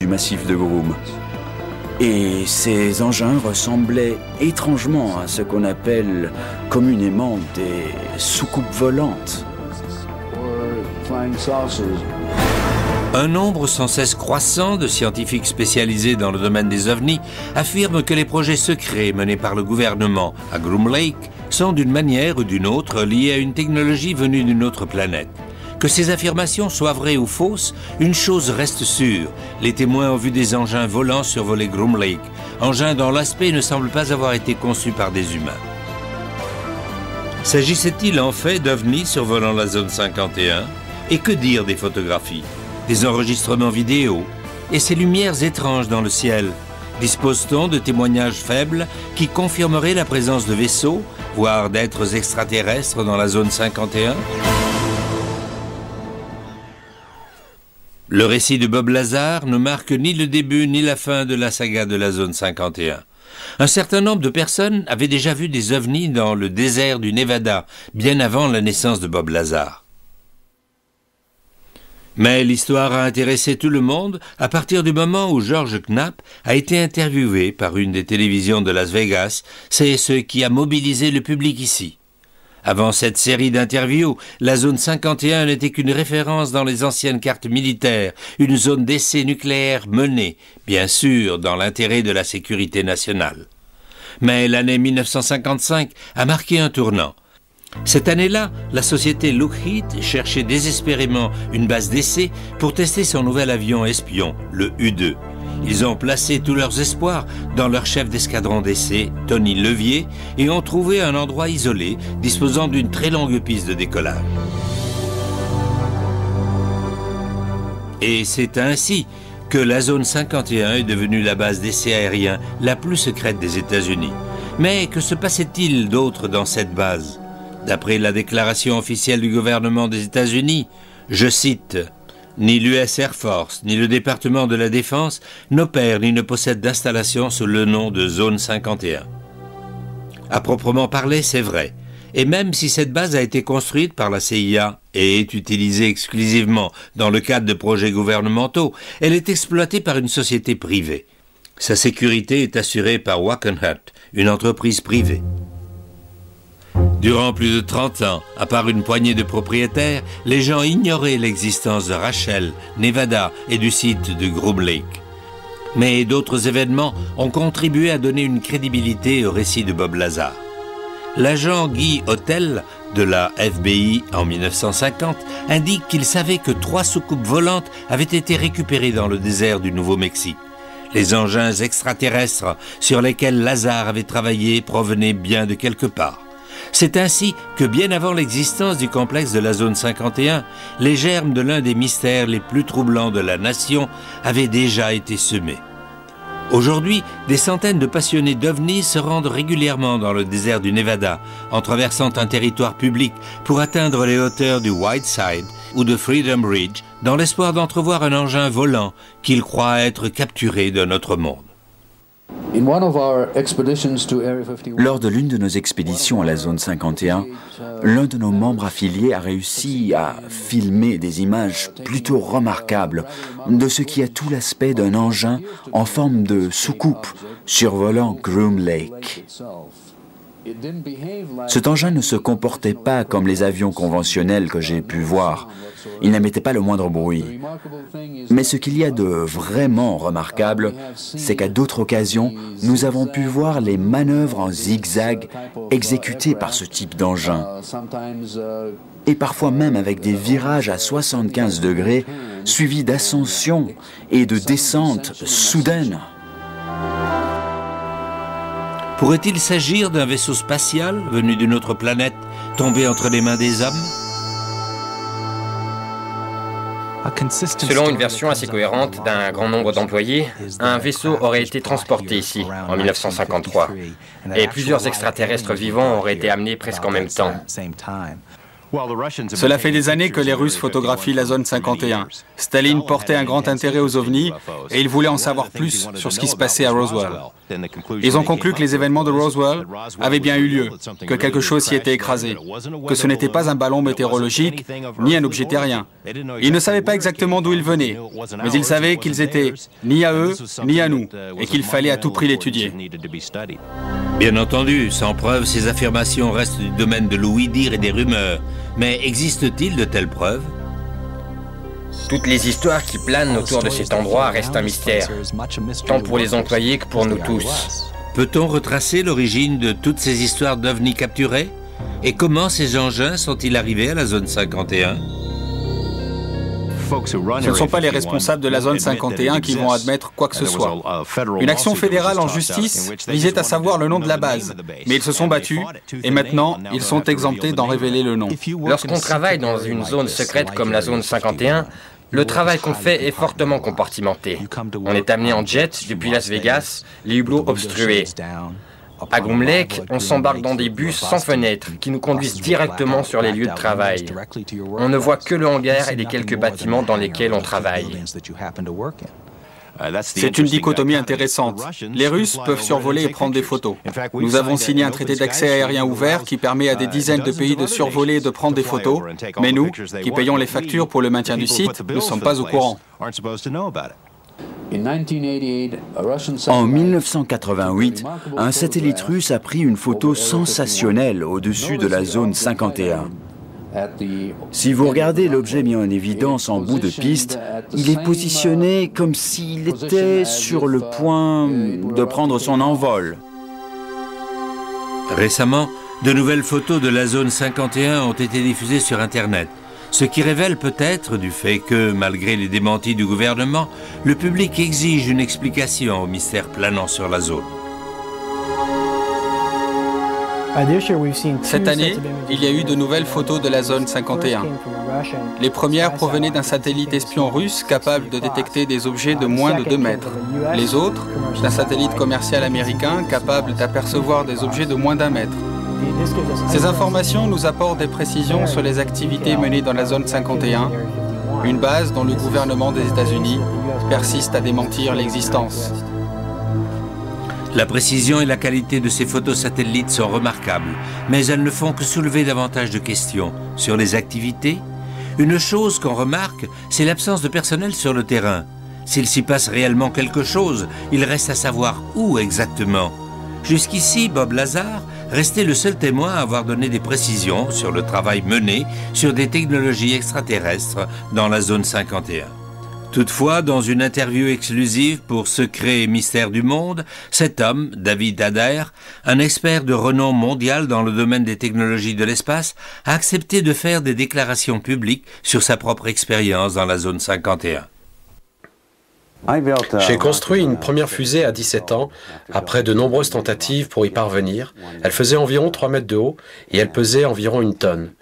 du massif de Groom. Et ces engins ressemblaient étrangement à ce qu'on appelle communément des soucoupes volantes. Un nombre sans cesse croissant de scientifiques spécialisés dans le domaine des ovnis affirment que les projets secrets menés par le gouvernement à Groom Lake sont d'une manière ou d'une autre liés à une technologie venue d'une autre planète. Que ces affirmations soient vraies ou fausses, une chose reste sûre. Les témoins ont vu des engins volants survoler Groom Lake, engins dont l'aspect ne semble pas avoir été conçu par des humains. S'agissait-il en fait d'ovnis survolant la zone 51? Et que dire des photographies, des enregistrements vidéo et ces lumières étranges dans le ciel? Dispose-t-on de témoignages faibles qui confirmeraient la présence de vaisseaux, voire d'êtres extraterrestres dans la zone 51? Le récit de Bob Lazar ne marque ni le début ni la fin de la saga de la zone 51. Un certain nombre de personnes avaient déjà vu des ovnis dans le désert du Nevada, bien avant la naissance de Bob Lazar. Mais l'histoire a intéressé tout le monde à partir du moment où George Knapp a été interviewé par une des télévisions de Las Vegas. C'est ce qui a mobilisé le public ici. Avant cette série d'interviews, la zone 51 n'était qu'une référence dans les anciennes cartes militaires, une zone d'essai nucléaire menée, bien sûr, dans l'intérêt de la sécurité nationale. Mais l'année 1955 a marqué un tournant. Cette année-là, la société Lockheed cherchait désespérément une base d'essai pour tester son nouvel avion espion, le U-2. Ils ont placé tous leurs espoirs dans leur chef d'escadron d'essai, Tony Levier, et ont trouvé un endroit isolé, disposant d'une très longue piste de décollage. Et c'est ainsi que la zone 51 est devenue la base d'essai aérien la plus secrète des États-Unis. Mais que se passait-il d'autre dans cette base? D'après la déclaration officielle du gouvernement des États-Unis, je cite, « Ni l'US Air Force, ni le département de la Défense n'opèrent ni ne possèdent d'installation sous le nom de Zone 51. » À proprement parler, c'est vrai. Et même si cette base a été construite par la CIA et est utilisée exclusivement dans le cadre de projets gouvernementaux, elle est exploitée par une société privée. Sa sécurité est assurée par Wackenhut, une entreprise privée. Durant plus de 30 ans, à part une poignée de propriétaires, les gens ignoraient l'existence de Rachel, Nevada et du site de Groom Lake. Mais d'autres événements ont contribué à donner une crédibilité au récit de Bob Lazar. L'agent Guy Hotel de la FBI en 1950 indique qu'il savait que 3 soucoupes volantes avaient été récupérées dans le désert du Nouveau-Mexique. Les engins extraterrestres sur lesquels Lazar avait travaillé provenaient bien de quelque part. C'est ainsi que bien avant l'existence du complexe de la zone 51, les germes de l'un des mystères les plus troublants de la nation avaient déjà été semés. Aujourd'hui, des centaines de passionnés d'ovnis se rendent régulièrement dans le désert du Nevada, en traversant un territoire public pour atteindre les hauteurs du Whiteside ou de Freedom Ridge, dans l'espoir d'entrevoir un engin volant qu'ils croient être capturé d'un autre monde. Lors de l'une de nos expéditions à la zone 51, l'un de nos membres affiliés a réussi à filmer des images plutôt remarquables de ce qui a tout l'aspect d'un engin en forme de soucoupe survolant Groom Lake. Cet engin ne se comportait pas comme les avions conventionnels que j'ai pu voir. Il n'émettait pas le moindre bruit. Mais ce qu'il y a de vraiment remarquable, c'est qu'à d'autres occasions, nous avons pu voir les manœuvres en zigzag exécutées par ce type d'engin. Et parfois même avec des virages à 75 degrés, suivis d'ascensions et de descentes soudaines. Pourrait-il s'agir d'un vaisseau spatial venu d'une autre planète, tombé entre les mains des hommes? Selon une version assez cohérente d'un grand nombre d'employés, un vaisseau aurait été transporté ici en 1953 et plusieurs extraterrestres vivants auraient été amenés presque en même temps. Cela fait des années que les Russes photographient la zone 51. Staline portait un grand intérêt aux ovnis et il voulait en savoir plus sur ce qui se passait à Roswell. Ils ont conclu que les événements de Roswell avaient bien eu lieu, que quelque chose s'y était écrasé, que ce n'était pas un ballon météorologique ni un objet terrien. Ils ne savaient pas exactement d'où ils venaient, mais ils savaient qu'ils étaient ni à eux ni à nous et qu'il fallait à tout prix l'étudier. Bien entendu, sans preuve, ces affirmations restent du domaine de l'ouï-dire et des rumeurs. Mais existe-t-il de telles preuves? Toutes les histoires qui planent autour de cet endroit restent un mystère, tant pour les employés que pour nous tous. Peut-on retracer l'origine de toutes ces histoires d'ovnis capturés? Et comment ces engins sont-ils arrivés à la zone 51? Ce ne sont pas les responsables de la zone 51 qui vont admettre quoi que ce soit. Une action fédérale en justice visait à savoir le nom de la base, mais ils se sont battus et maintenant ils sont exemptés d'en révéler le nom. Lorsqu'on travaille dans une zone secrète comme la zone 51, le travail qu'on fait est fortement compartimenté. On est amené en jet depuis Las Vegas, les hublots obstrués. À Groom Lake, on s'embarque dans des bus sans fenêtres qui nous conduisent directement sur les lieux de travail. On ne voit que le hangar et les quelques bâtiments dans lesquels on travaille. C'est une dichotomie intéressante. Les Russes peuvent survoler et prendre des photos. Nous avons signé un traité d'accès aérien ouvert qui permet à des dizaines de pays de survoler et de prendre des photos, mais nous, qui payons les factures pour le maintien du site, ne sommes pas au courant. En 1988, un satellite russe a pris une photo sensationnelle au-dessus de la zone 51. Si vous regardez l'objet mis en évidence en bout de piste, il est positionné comme s'il était sur le point de prendre son envol. Récemment, de nouvelles photos de la zone 51 ont été diffusées sur Internet, ce qui révèle peut-être du fait que, malgré les démentis du gouvernement, le public exige une explication au mystère planant sur la zone. Cette année, il y a eu de nouvelles photos de la zone 51. Les premières provenaient d'un satellite espion russe capable de détecter des objets de moins de 2 mètres. Les autres, d'un satellite commercial américain capable d'apercevoir des objets de moins d'1 mètre. Ces informations nous apportent des précisions sur les activités menées dans la zone 51, une base dont le gouvernement des États-Unis persiste à démentir l'existence. La précision et la qualité de ces photos satellites sont remarquables, mais elles ne font que soulever davantage de questions sur les activités. Une chose qu'on remarque, c'est l'absence de personnel sur le terrain. S'il s'y passe réellement quelque chose, il reste à savoir où exactement. Jusqu'ici, Bob Lazar restait le seul témoin à avoir donné des précisions sur le travail mené sur des technologies extraterrestres dans la zone 51. Toutefois, dans une interview exclusive pour Secrets et Mystères du Monde, cet homme, David Adair, un expert de renom mondial dans le domaine des technologies de l'espace, a accepté de faire des déclarations publiques sur sa propre expérience dans la zone 51. J'ai construit une première fusée à 17 ans, après de nombreuses tentatives pour y parvenir. Elle faisait environ 3 mètres de haut et elle pesait environ 1 tonne.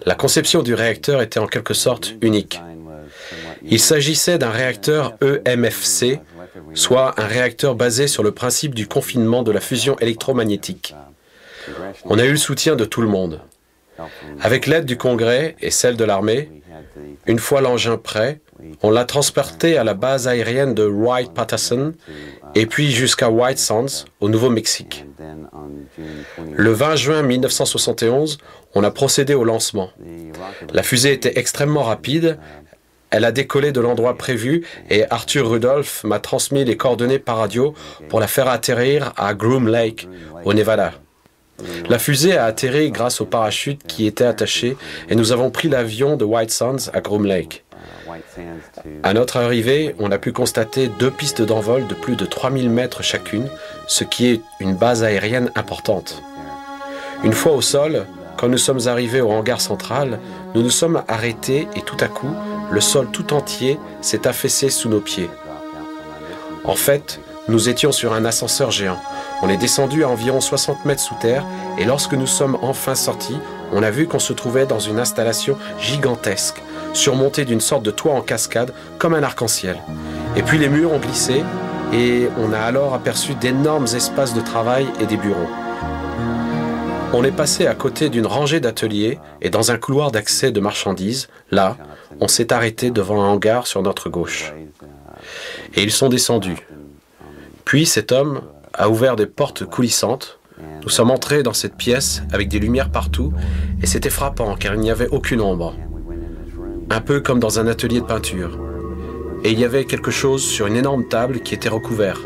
La conception du réacteur était en quelque sorte unique. Il s'agissait d'un réacteur EMFC, soit un réacteur basé sur le principe du confinement de la fusion électromagnétique. On a eu le soutien de tout le monde. Avec l'aide du Congrès et celle de l'armée, une fois l'engin prêt, on l'a transporté à la base aérienne de Wright-Patterson et puis jusqu'à White Sands, au Nouveau-Mexique. Le 20 juin 1971, on a procédé au lancement. La fusée était extrêmement rapide. Elle a décollé de l'endroit prévu et Arthur Rudolph m'a transmis les coordonnées par radio pour la faire atterrir à Groom Lake, au Nevada. La fusée a atterri grâce au parachute qui était attaché et nous avons pris l'avion de White Sands à Groom Lake. À notre arrivée, on a pu constater 2 pistes d'envol de plus de 3000 mètres chacune, ce qui est une base aérienne importante. Une fois au sol, quand nous sommes arrivés au hangar central, nous nous sommes arrêtés et tout à coup, le sol tout entier s'est affaissé sous nos pieds. En fait, nous étions sur un ascenseur géant. On est descendu à environ 60 mètres sous terre et lorsque nous sommes enfin sortis, on a vu qu'on se trouvait dans une installation gigantesque, surmontée d'une sorte de toit en cascade comme un arc-en-ciel. Et puis les murs ont glissé et on a alors aperçu d'énormes espaces de travail et des bureaux. On est passé à côté d'une rangée d'ateliers et dans un couloir d'accès de marchandises, là, on s'est arrêté devant un hangar sur notre gauche. Et ils sont descendus. Puis cet homme a ouvert des portes coulissantes. Nous sommes entrés dans cette pièce avec des lumières partout et c'était frappant car il n'y avait aucune ombre. Un peu comme dans un atelier de peinture. Et il y avait quelque chose sur une énorme table qui était recouvert.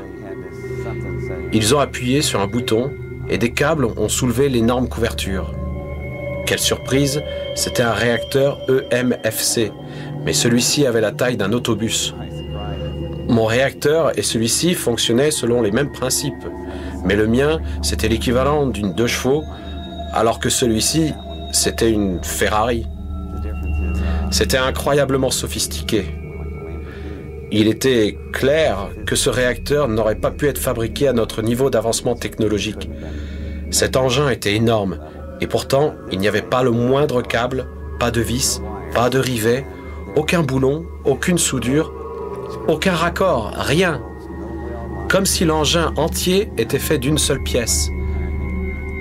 Ils ont appuyé sur un bouton et des câbles ont soulevé l'énorme couverture. Quelle surprise, c'était un réacteur EMFC, mais celui-ci avait la taille d'un autobus. Mon réacteur et celui-ci fonctionnaient selon les mêmes principes, mais le mien, c'était l'équivalent d'une 2 chevaux, alors que celui-ci, c'était une Ferrari. C'était incroyablement sophistiqué. Il était clair que ce réacteur n'aurait pas pu être fabriqué à notre niveau d'avancement technologique. Cet engin était énorme, et pourtant, il n'y avait pas le moindre câble, pas de vis, pas de rivet, aucun boulon, aucune soudure, aucun raccord, rien. Comme si l'engin entier était fait d'une seule pièce.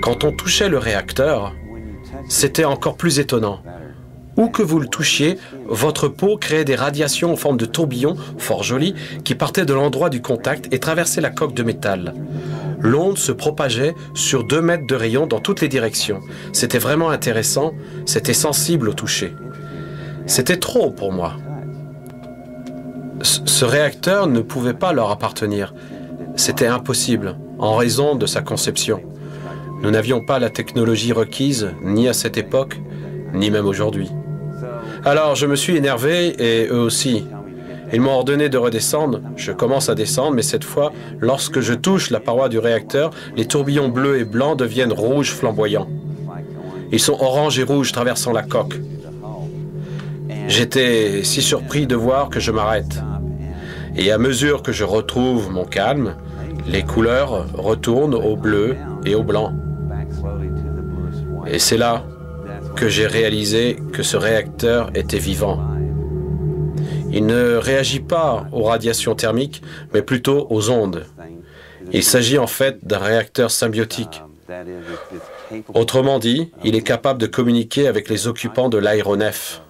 Quand on touchait le réacteur, c'était encore plus étonnant. Où que vous le touchiez, votre peau créait des radiations en forme de tourbillons, fort jolies, qui partaient de l'endroit du contact et traversaient la coque de métal. L'onde se propageait sur 2 mètres de rayon dans toutes les directions. C'était vraiment intéressant, c'était sensible au toucher. C'était trop pour moi. Ce réacteur ne pouvait pas leur appartenir. C'était impossible, en raison de sa conception. Nous n'avions pas la technologie requise, ni à cette époque, ni même aujourd'hui. Alors je me suis énervé, et eux aussi. Ils m'ont ordonné de redescendre. Je commence à descendre, mais cette fois, lorsque je touche la paroi du réacteur, les tourbillons bleus et blancs deviennent rouges flamboyants. Ils sont orange et rouge traversant la coque. J'étais si surpris de voir que je m'arrête. Et à mesure que je retrouve mon calme, les couleurs retournent au bleu et au blanc. Et c'est là que j'ai réalisé que ce réacteur était vivant. Il ne réagit pas aux radiations thermiques, mais plutôt aux ondes. Il s'agit en fait d'un réacteur symbiotique. Autrement dit, il est capable de communiquer avec les occupants de l'aéronef.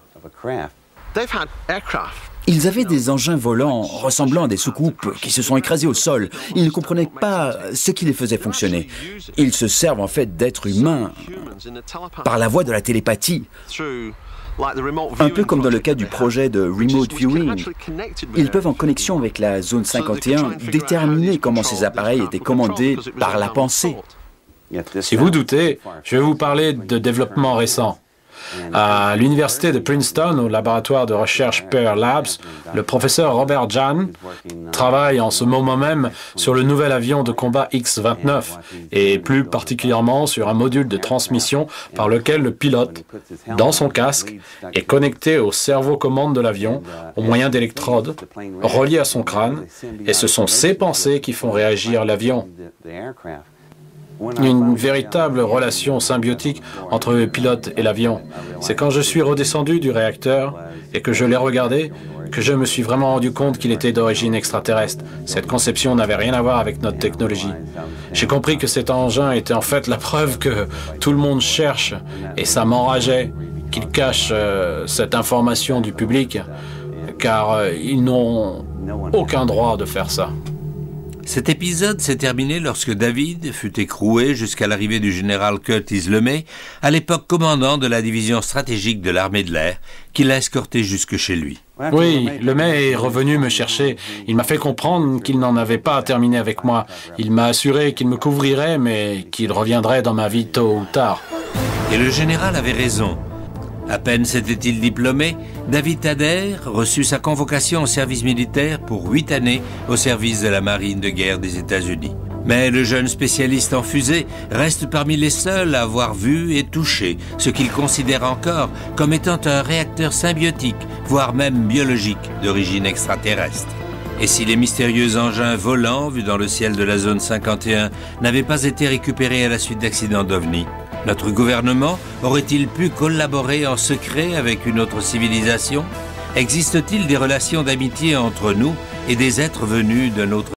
Ils avaient des engins volants ressemblant à des soucoupes qui se sont écrasés au sol. Ils ne comprenaient pas ce qui les faisait fonctionner. Ils se servent en fait d'êtres humains par la voie de la télépathie. Un peu comme dans le cas du projet de Remote Viewing. Ils peuvent, en connexion avec la zone 51, déterminer comment ces appareils étaient commandés par la pensée. Si vous doutez, je vais vous parler de développement récent. À l'université de Princeton, au laboratoire de recherche Pear Labs, le professeur Robert Jahn travaille en ce moment même sur le nouvel avion de combat X-29 et plus particulièrement sur un module de transmission par lequel le pilote, dans son casque, est connecté au cerveau-commande de l'avion au moyen d'électrodes reliées à son crâne et ce sont ces pensées qui font réagir l'avion. Une véritable relation symbiotique entre le pilote et l'avion. C'est quand je suis redescendu du réacteur et que je l'ai regardé que je me suis vraiment rendu compte qu'il était d'origine extraterrestre. Cette conception n'avait rien à voir avec notre technologie. J'ai compris que cet engin était en fait la preuve que tout le monde cherche et ça m'enrageait qu'ils cachent cette information du public car ils n'ont aucun droit de faire ça. Cet épisode s'est terminé lorsque David fut écroué jusqu'à l'arrivée du général Curtis LeMay, à l'époque commandant de la division stratégique de l'armée de l'air, qui l'a escorté jusque chez lui. Oui, LeMay est revenu me chercher. Il m'a fait comprendre qu'il n'en avait pas terminé avec moi. Il m'a assuré qu'il me couvrirait, mais qu'il reviendrait dans ma vie tôt ou tard. Et le général avait raison. À peine s'était-il diplômé, David Adair reçut sa convocation au service militaire pour 8 années au service de la marine de guerre des États-Unis. Mais le jeune spécialiste en fusée reste parmi les seuls à avoir vu et touché ce qu'il considère encore comme étant un réacteur symbiotique, voire même biologique, d'origine extraterrestre. Et si les mystérieux engins volants vus dans le ciel de la zone 51 n'avaient pas été récupérés à la suite d'accidents d'OVNI, notre gouvernement aurait-il pu collaborer en secret avec une autre civilisation? Existe-t-il des relations d'amitié entre nous et des êtres venus d'un autre